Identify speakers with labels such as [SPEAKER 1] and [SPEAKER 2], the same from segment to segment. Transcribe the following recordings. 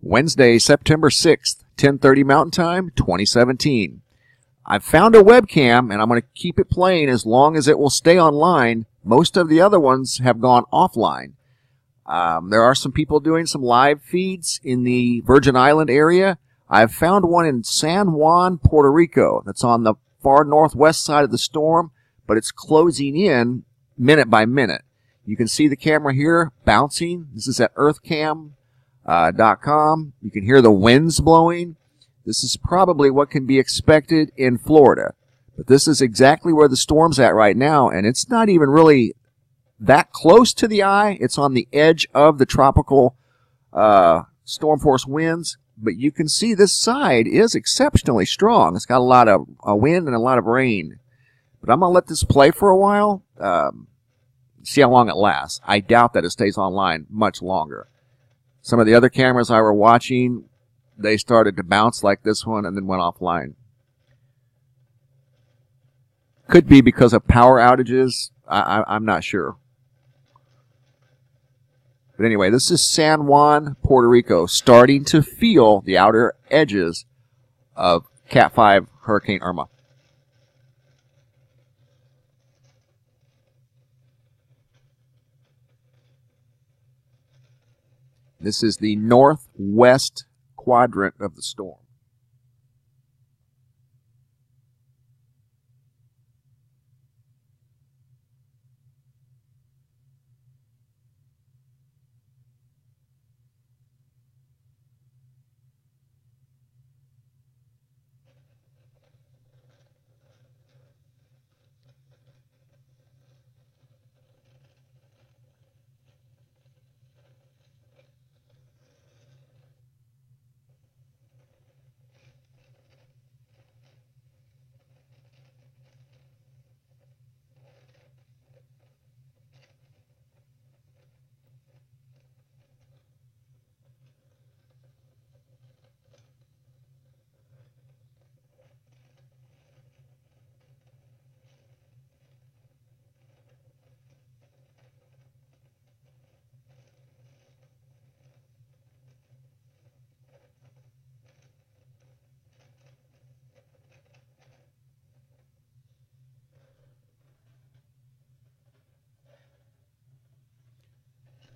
[SPEAKER 1] Wednesday, September 6th, 10:30 Mountain Time, 2017. I've found a webcam, and I'm going to keep it playing as long as it will stay online. Most of the other ones have gone offline. There are some people doing some live feeds in the Virgin Island area. I've found one in San Juan, Puerto Rico, that's on the far northwest side of the storm, but it's closing in minute by minute. You can see the camera here bouncing. This is at earthcam.com. You can hear the winds blowing. This is probably what can be expected in Florida. But this is exactly where the storm's at right now, and it's not even really that close to the eye. It's on the edge of the tropical storm force winds. But you can see this side is exceptionally strong. It's got a lot of wind and a lot of rain. But I'm going to let this play for a while, see how long it lasts. I doubt that it stays online much longer. Some of the other cameras I were watching, they started to bounce like this one and then went offline. Could be because of power outages. I'm not sure. But anyway, this is San Juan, Puerto Rico, starting to feel the outer edges of Cat 5 Hurricane IRMA. This is the northwest quadrant of the storm.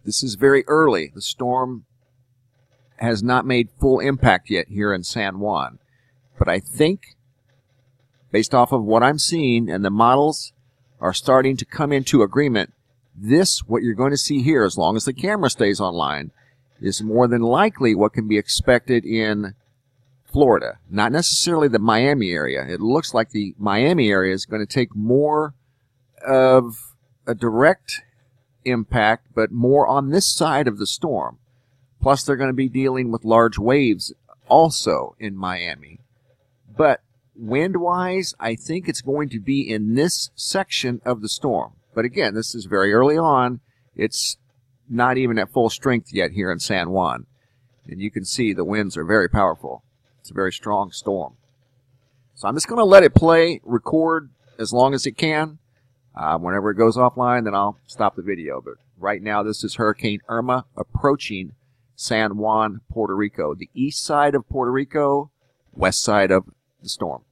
[SPEAKER 1] This is very early. The storm has not made full impact yet here in San Juan. But I think, based off of what I'm seeing, and the models are starting to come into agreement, what you're going to see here, as long as the camera stays online, is more than likely what can be expected in Florida. Not necessarily the Miami area. It looks like the Miami area is going to take more of a direct impact, but more on this side of the storm. Plus, they're going to be dealing with large waves also in Miami. But wind-wise, I think it's going to be in this section of the storm. But again, this is very early on. It's not even at full strength yet here in San Juan. And you can see the winds are very powerful. It's a very strong storm. So I'm just going to let it play, record as long as it can. Whenever it goes offline, then I'll stop the video. But right now, this is Hurricane IRMA approaching San Juan, Puerto Rico. The east side of Puerto Rico, west side of the storm.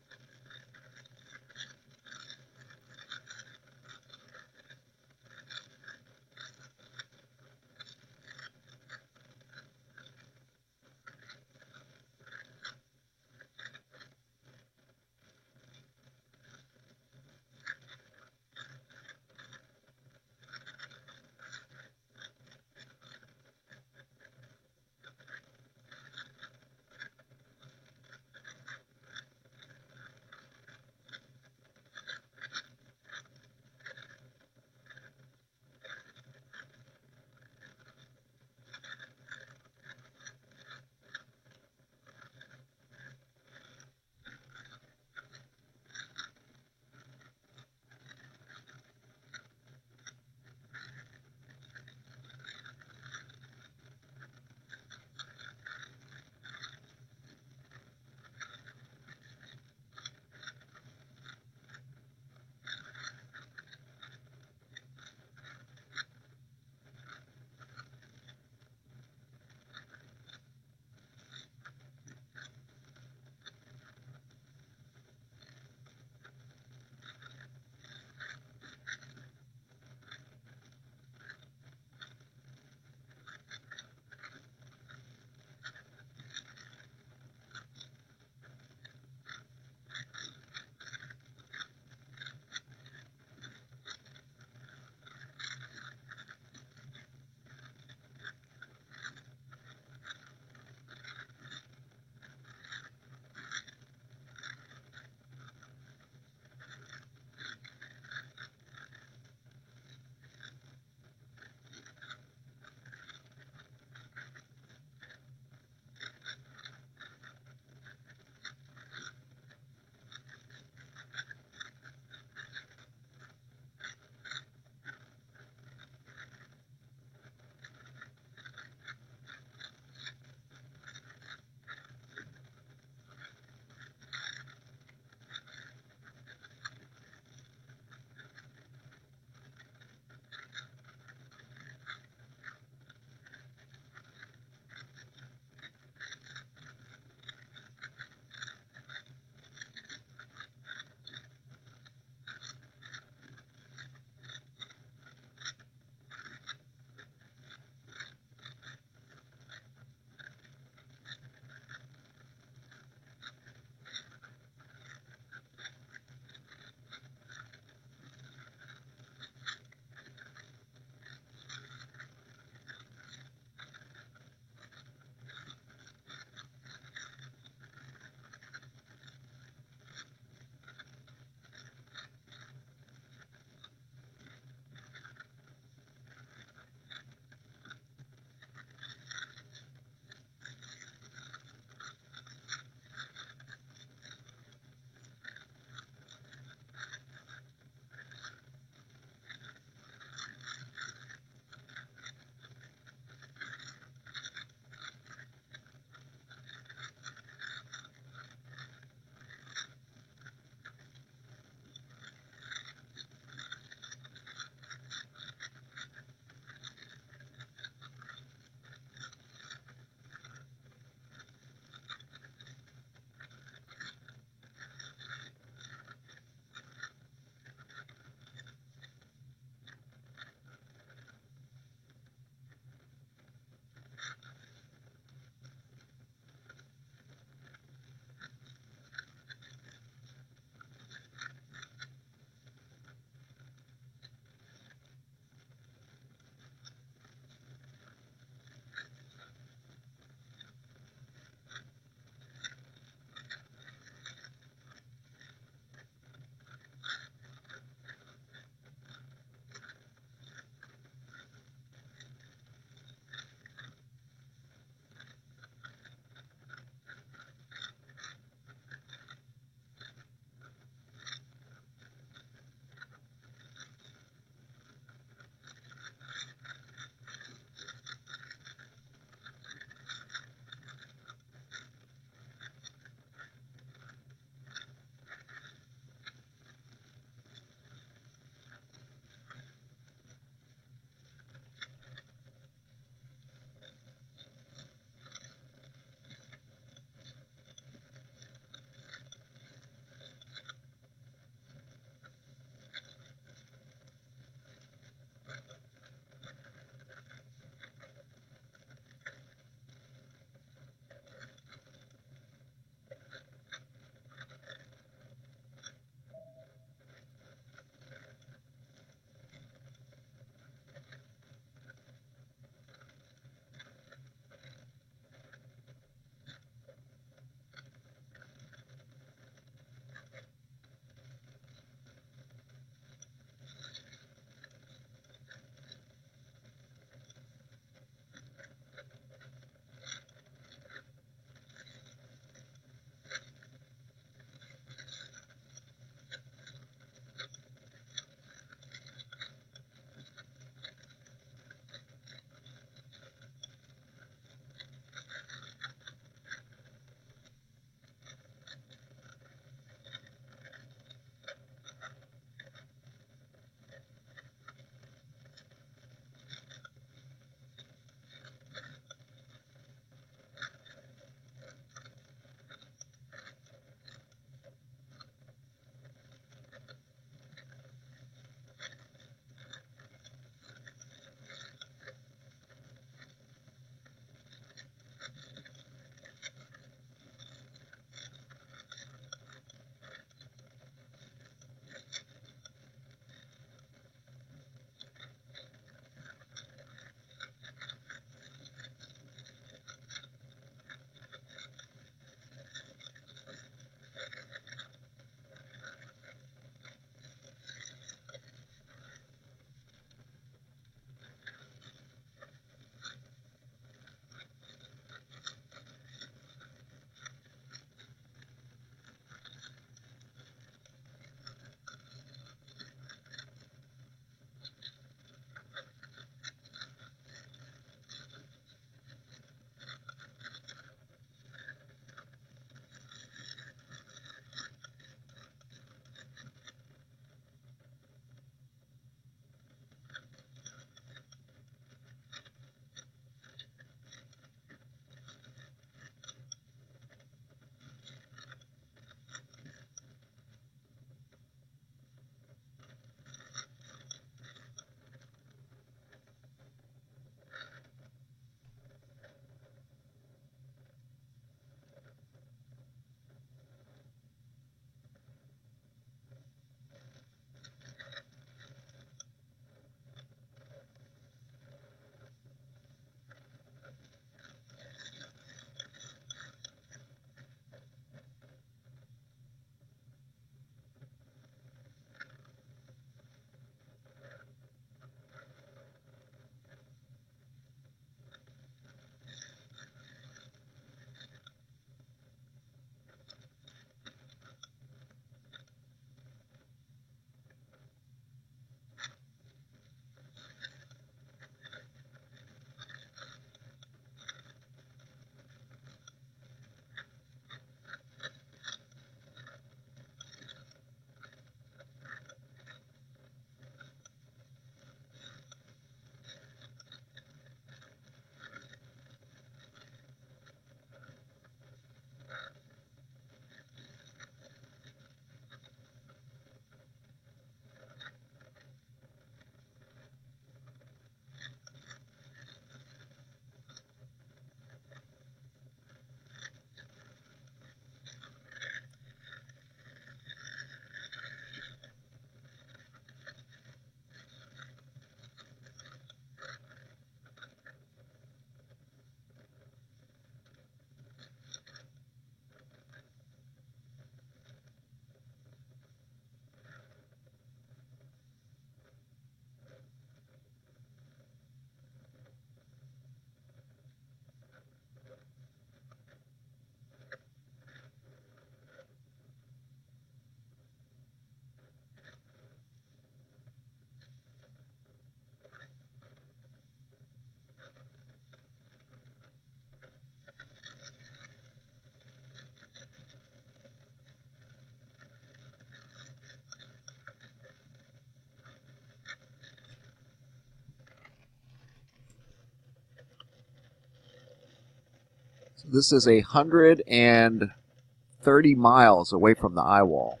[SPEAKER 1] So this is 130 miles away from the eye wall.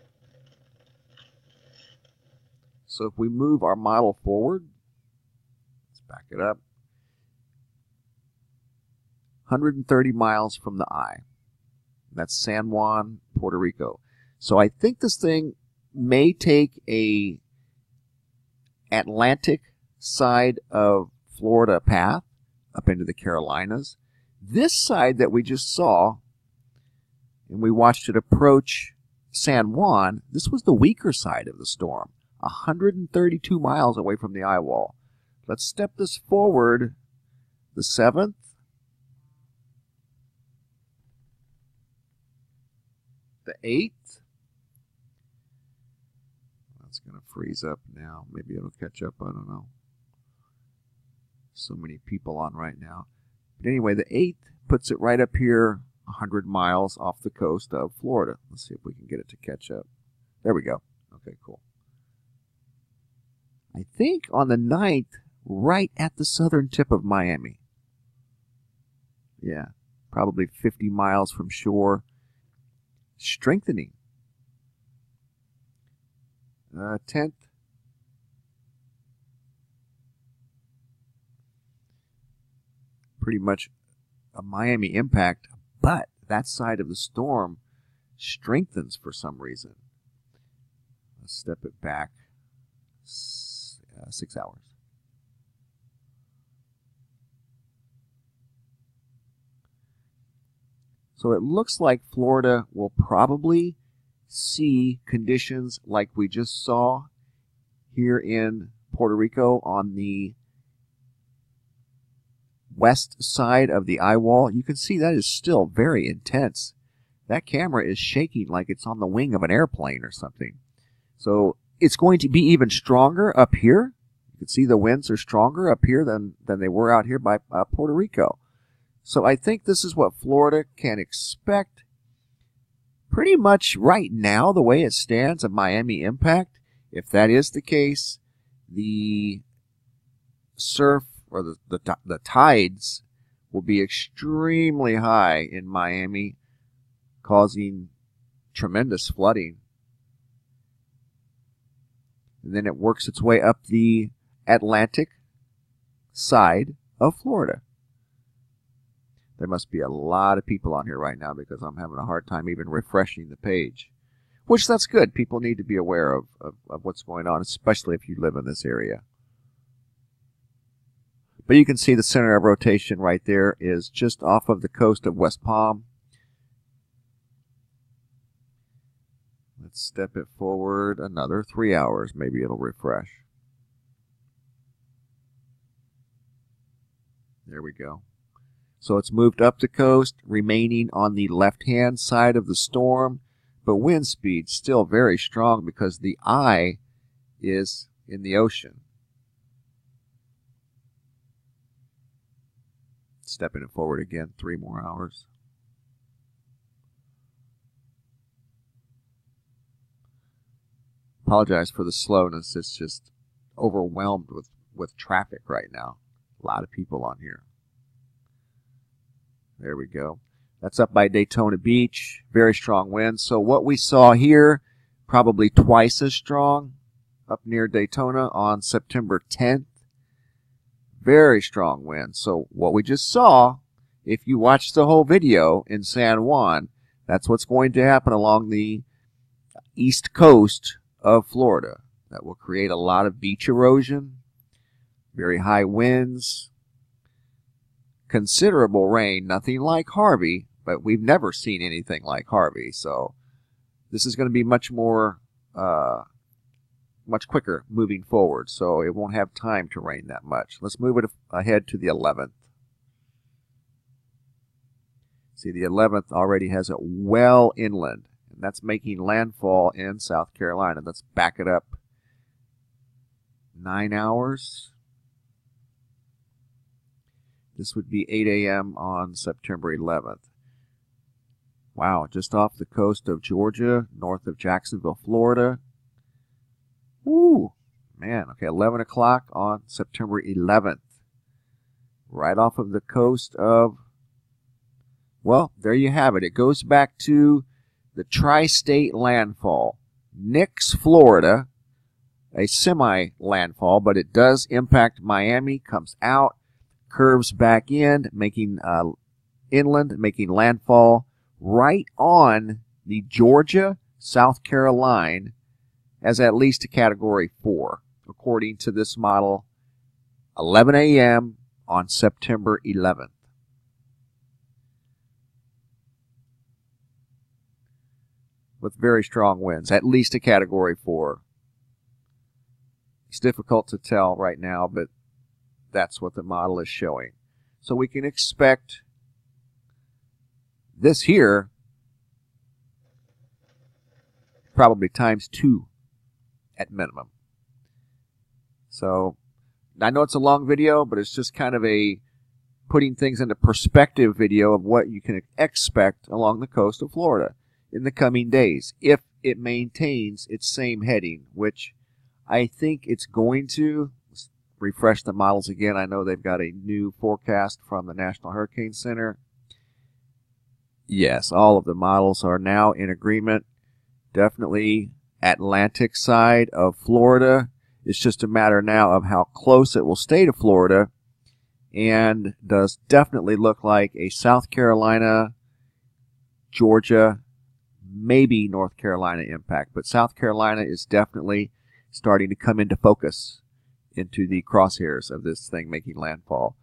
[SPEAKER 1] So if we move our model forward, let's back it up, 130 miles from the eye. That's San Juan, Puerto Rico. So I think this thing may take a Atlantic side of Florida path up into the Carolinas. This side that we just saw, and we watched it approach San Juan, this was the weaker side of the storm, 132 miles away from the eye wall. Let's step this forward, the 7th, the 8th. That's going to freeze up now. Maybe it'll catch up. I don't know. So many people on right now. But anyway, the 8th puts it right up here, 100 miles off the coast of Florida. Let's see if we can get it to catch up. There we go. Okay, cool. I think on the 9th, right at the southern tip of Miami. Yeah, probably 50 miles from shore. Strengthening. 10th. Pretty much a Miami impact, but that side of the storm strengthens for some reason. Let's step it back 6 hours. So it looks like Florida will probably see conditions like we just saw here in Puerto Rico on the west side of the eye wall. You can see that is still very intense. That camera is shaking like it's on the wing of an airplane or something. So it's going to be even stronger up here. You can see the winds are stronger up here than they were out here by Puerto Rico. So I think this is what Florida can expect. Pretty much right now, the way it stands, a Miami impact. If that is the case, the surf or the tides will be extremely high in Miami, causing tremendous flooding. And then it works its way up the Atlantic side of Florida. There must be a lot of people on here right now because I'm having a hard time even refreshing the page. Which, that's good. People need to be aware of what's going on, especially if you live in this area. But you can see the center of rotation right there is just off of the coast of West Palm. Let's step it forward another 3 hours. Maybe it'll refresh. There we go. So it's moved up the coast, remaining on the left-hand side of the storm, but wind speed still very strong because the eye is in the ocean. Stepping it forward again, 3 more hours. Apologize for the slowness. It's just overwhelmed with traffic right now. A lot of people on here. There we go. That's up by Daytona Beach. Very strong winds. So what we saw here, probably twice as strong up near Daytona on September 10th. Very strong winds. So what we just saw, if you watch the whole video in San Juan, that's what's going to happen along the east coast of Florida. That will create a lot of beach erosion, very high winds, considerable rain, nothing like Harvey, but we've never seen anything like Harvey. So this is going to be much more, much quicker moving forward. So it won't have time to rain that much. Let's move it ahead to the 11th. See, the 11th already has it well inland, and that's making landfall in South Carolina. Let's back it up 9 hours. This would be 8 a.m. on September 11th. Wow, just off the coast of Georgia, north of Jacksonville, Florida. Woo, man, okay, 11 o'clock on September 11th. Right off of the coast of Well, there you have it. It goes back to the tri-state landfall. Nix, Florida, a semi-landfall, but it does impact Miami, comes out, curves back in, making inland, making landfall right on the Georgia-South Carolina as at least a Category 4, according to this model, 11 a.m. on September 11th. With very strong winds, at least a Category 4. It's difficult to tell right now, but that's what the model is showing. So we can expect this here probably ×2 at minimum. So I know it's a long video, but it's just kind of a putting things into perspective video of what you can expect along the coast of Florida in the coming days if it maintains its same heading, which I think it's going to. Let's refresh the models again. I know they've got a new forecast from the National Hurricane Center. Yes, all of the models are now in agreement. Definitely Atlantic side of Florida. It's just a matter now of how close it will stay to Florida, and does definitely look like a South Carolina, Georgia, maybe North Carolina impact. But South Carolina is definitely starting to come into focus, into the crosshairs of this thing making landfall.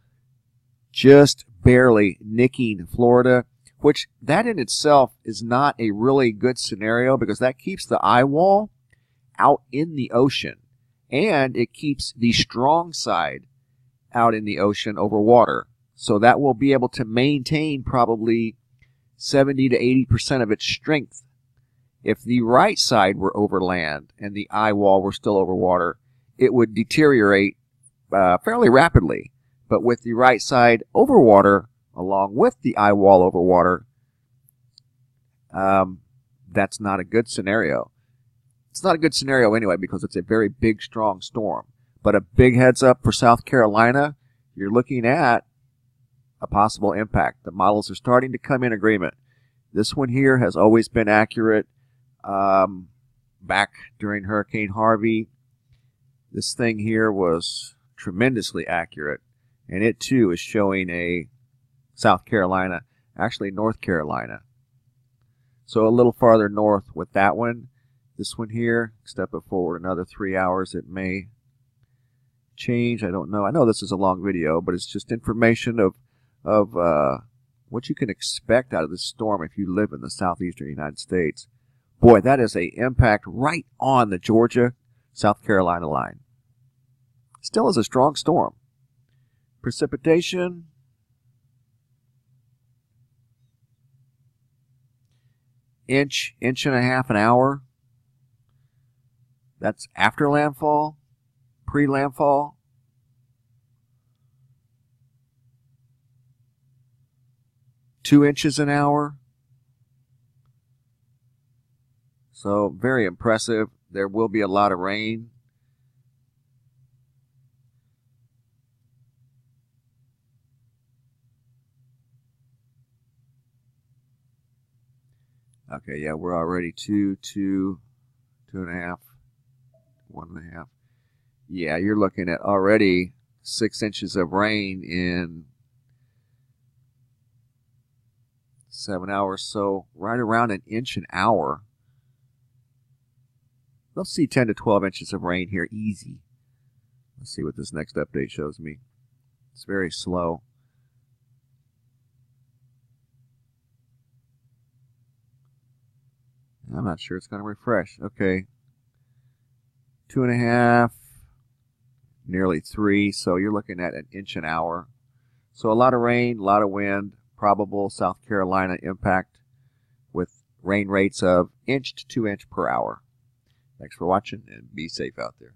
[SPEAKER 1] Just barely nicking Florida, which that in itself is not a really good scenario because that keeps the eye wall out in the ocean, and it keeps the strong side out in the ocean over water. So that will be able to maintain probably 70 to 80% of its strength. If the right side were over land and the eye wall were still over water, it would deteriorate fairly rapidly. But with the right side over water, along with the eye wall over water, that's not a good scenario. It's not a good scenario anyway because it's a very big, strong storm. But a big heads up for South Carolina, you're looking at a possible impact. The models are starting to come in agreement. This one here has always been accurate. Back during Hurricane Harvey, this thing here was tremendously accurate. And it too is showing a South Carolina, actually North Carolina. So a little farther north with that one. This one here, step it forward another 3 hours, it may change. I don't know. I know this is a long video, but it's just information of what you can expect out of this storm if you live in the southeastern United States. Boy, that is an impact right on the Georgia-South Carolina line. Still is a strong storm. Precipitation, inch and a half an hour. That's after landfall, pre-landfall. Two inches an hour. So very impressive. There will be a lot of rain. Okay, yeah, we're already 2.5, 1.5. Yeah, you're looking at already 6 inches of rain in 7 hours. So right around an inch an hour. They'll see 10 to 12 inches of rain here easy. Let's see what this next update shows me. It's very slow. I'm not sure it's going to refresh. Okay. 2.5, nearly 3. So you're looking at an inch an hour. So a lot of rain, a lot of wind. Probable South Carolina impact with rain rates of inch to 2 inch per hour. Thanks for watching and be safe out there.